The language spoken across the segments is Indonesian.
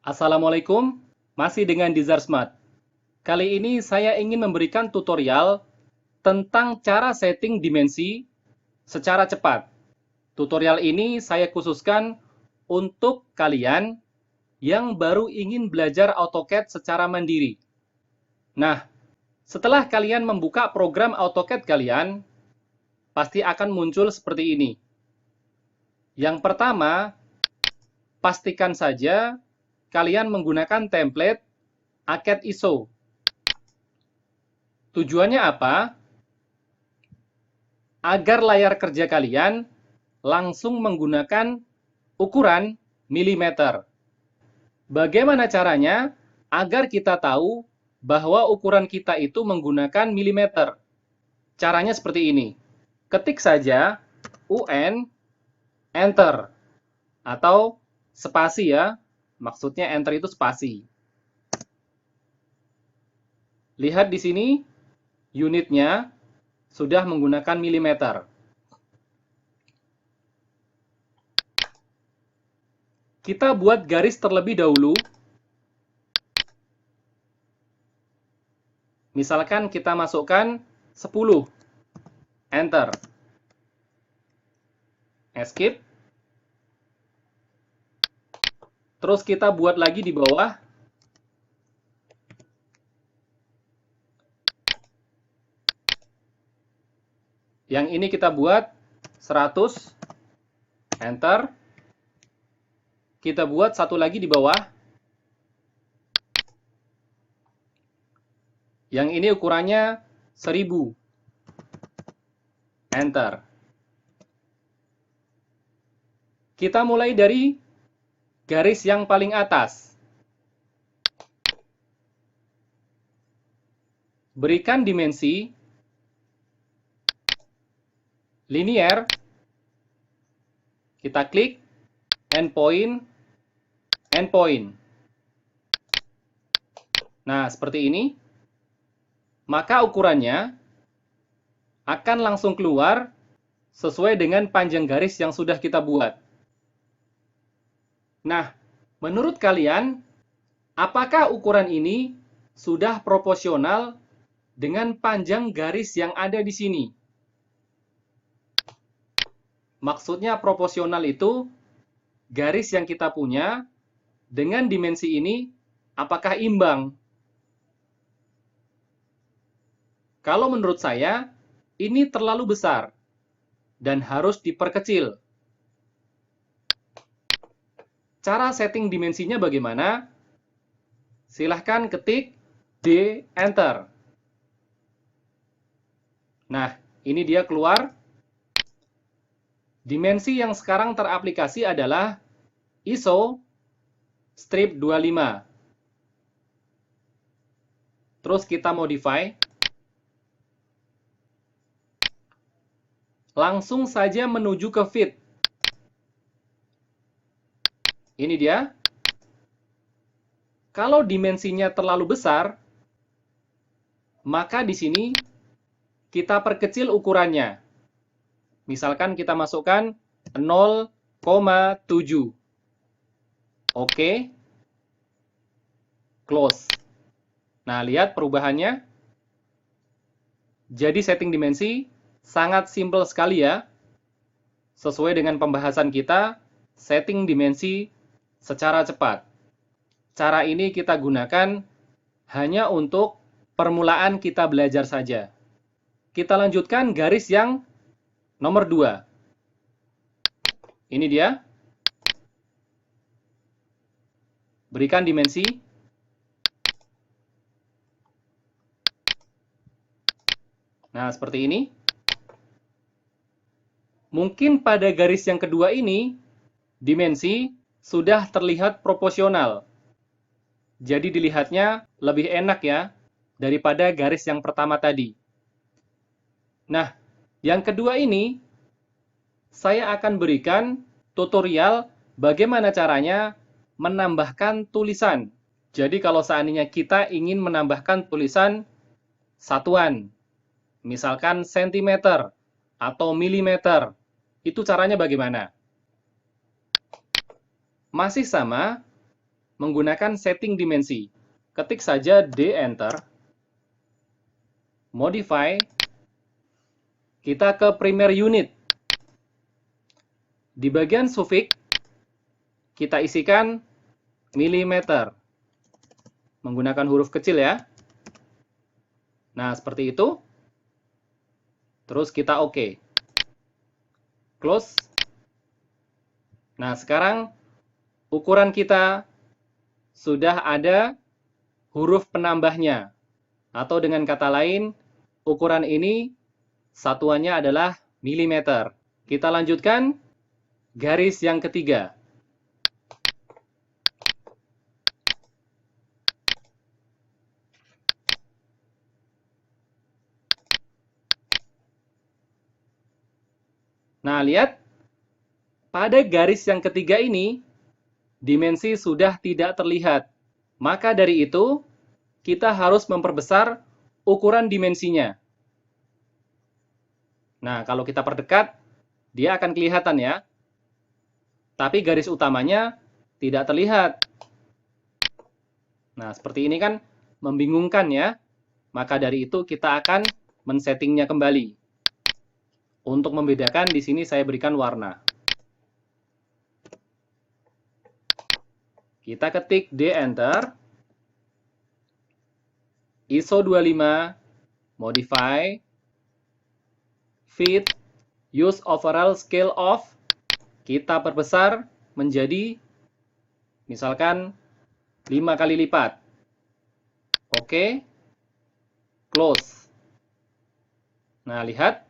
Assalamualaikum, masih dengan Dizar Smart. Kali ini saya ingin memberikan tutorial tentang cara setting dimensi secara cepat. Tutorial ini saya khususkan untuk kalian yang baru ingin belajar AutoCAD secara mandiri. Nah, setelah kalian membuka program AutoCAD kalian, pasti akan muncul seperti ini. Yang pertama, pastikan saja kalian menggunakan template AutoCAD ISO. Tujuannya apa? Agar layar kerja kalian langsung menggunakan ukuran milimeter. Bagaimana caranya? Agar kita tahu bahwa ukuran kita itu menggunakan milimeter. Caranya seperti ini. Ketik saja UN, Enter. Atau spasi ya. Maksudnya Enter itu spasi. Lihat di sini, unitnya sudah menggunakan milimeter. Kita buat garis terlebih dahulu. Misalkan kita masukkan 10. Enter. Escape. Terus kita buat lagi di bawah. Yang ini kita buat 100. Enter. Kita buat satu lagi di bawah. Yang ini ukurannya 1000. Enter. Kita mulai dari garis yang paling atas. Berikan dimensi linear. Kita klik endpoint, endpoint. Nah, seperti ini. Maka ukurannya akan langsung keluar sesuai dengan panjang garis yang sudah kita buat. Nah, menurut kalian, apakah ukuran ini sudah proporsional dengan panjang garis yang ada di sini? Maksudnya proporsional itu garis yang kita punya dengan dimensi ini apakah imbang? Kalau menurut saya, ini terlalu besar dan harus diperkecil. Cara setting dimensinya bagaimana? Silahkan ketik D, Enter. Nah, ini dia keluar. Dimensi yang sekarang teraplikasi adalah ISO strip 25. Terus kita modify. Langsung saja menuju ke fit. Ini dia. Kalau dimensinya terlalu besar, maka di sini kita perkecil ukurannya. Misalkan kita masukkan 0,7. Oke. Close. Nah, lihat perubahannya. Jadi setting dimensi sangat simpel sekali ya. Sesuai dengan pembahasan kita, setting dimensi secara cepat. Cara ini kita gunakan hanya untuk permulaan kita belajar saja. Kita lanjutkan garis yang nomor 2. Ini dia. Berikan dimensi. Nah, seperti ini. Mungkin pada garis yang kedua ini, dimensi sudah terlihat proporsional. Jadi dilihatnya lebih enak ya, daripada garis yang pertama tadi. Nah, yang kedua ini, saya akan berikan tutorial bagaimana caranya menambahkan tulisan. Jadi kalau seandainya kita ingin menambahkan tulisan satuan, misalkan sentimeter atau milimeter, itu caranya bagaimana? Masih sama, menggunakan setting dimensi. Ketik saja D Enter, modify, kita ke primary unit. Di bagian suffix, kita isikan milimeter. Menggunakan huruf kecil ya. Nah, seperti itu. Terus kita OK. Close. Nah, sekarang ukuran kita sudah ada huruf penambahnya. Atau dengan kata lain, ukuran ini satuannya adalah milimeter. Kita lanjutkan garis yang ketiga. Nah, lihat. Pada garis yang ketiga ini, dimensi sudah tidak terlihat. Maka dari itu, kita harus memperbesar ukuran dimensinya. Nah, kalau kita perdekat, dia akan kelihatan ya. Tapi garis utamanya tidak terlihat. Nah, seperti ini kan membingungkan ya. Maka dari itu kita akan men-settingnya kembali. Untuk membedakan, di sini saya berikan warna. Kita ketik D Enter, ISO 25, modify, fit, use overall scale of, kita perbesar menjadi misalkan 5 kali lipat. Oke, close. Nah, lihat.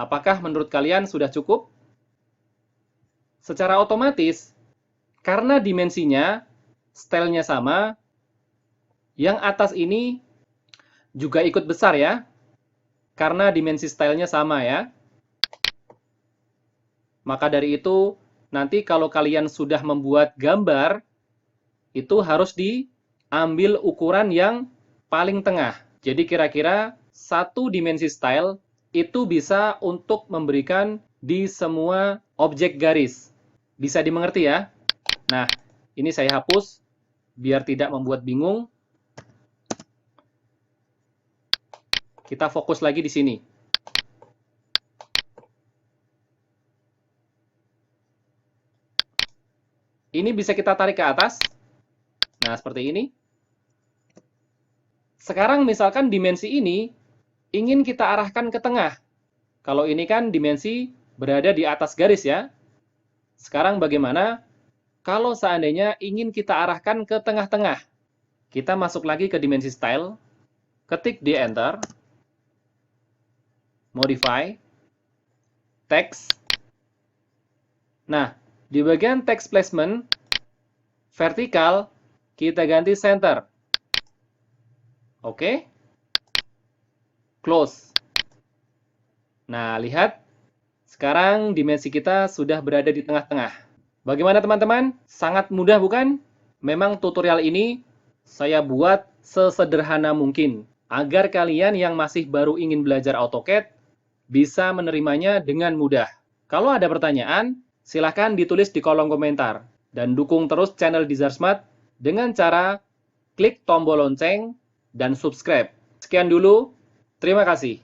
Apakah menurut kalian sudah cukup? Secara otomatis, karena dimensinya, stylenya sama, yang atas ini juga ikut besar ya, karena dimensi stylenya sama ya. Maka dari itu, nanti kalau kalian sudah membuat gambar, itu harus diambil ukuran yang paling tengah. Jadi kira-kira satu dimensi style itu bisa untuk memberikan di semua objek garis. Bisa dimengerti ya? Nah, ini saya hapus biar tidak membuat bingung. Kita fokus lagi di sini. Ini bisa kita tarik ke atas. Nah, seperti ini. Sekarang misalkan dimensi ini ingin kita arahkan ke tengah. Kalau ini kan dimensi berada di atas garis ya. Sekarang bagaimana kalau seandainya ingin kita arahkan ke tengah-tengah? Kita masuk lagi ke dimensi style, ketik D Enter, modify, text. Nah, di bagian text placement, vertikal, kita ganti center. Oke? Close. Nah, lihat. Sekarang dimensi kita sudah berada di tengah-tengah. Bagaimana teman-teman? Sangat mudah bukan? Memang tutorial ini saya buat sesederhana mungkin agar kalian yang masih baru ingin belajar AutoCAD bisa menerimanya dengan mudah. Kalau ada pertanyaan, silakan ditulis di kolom komentar dan dukung terus channel Dizarsmart dengan cara klik tombol lonceng dan subscribe. Sekian dulu, terima kasih.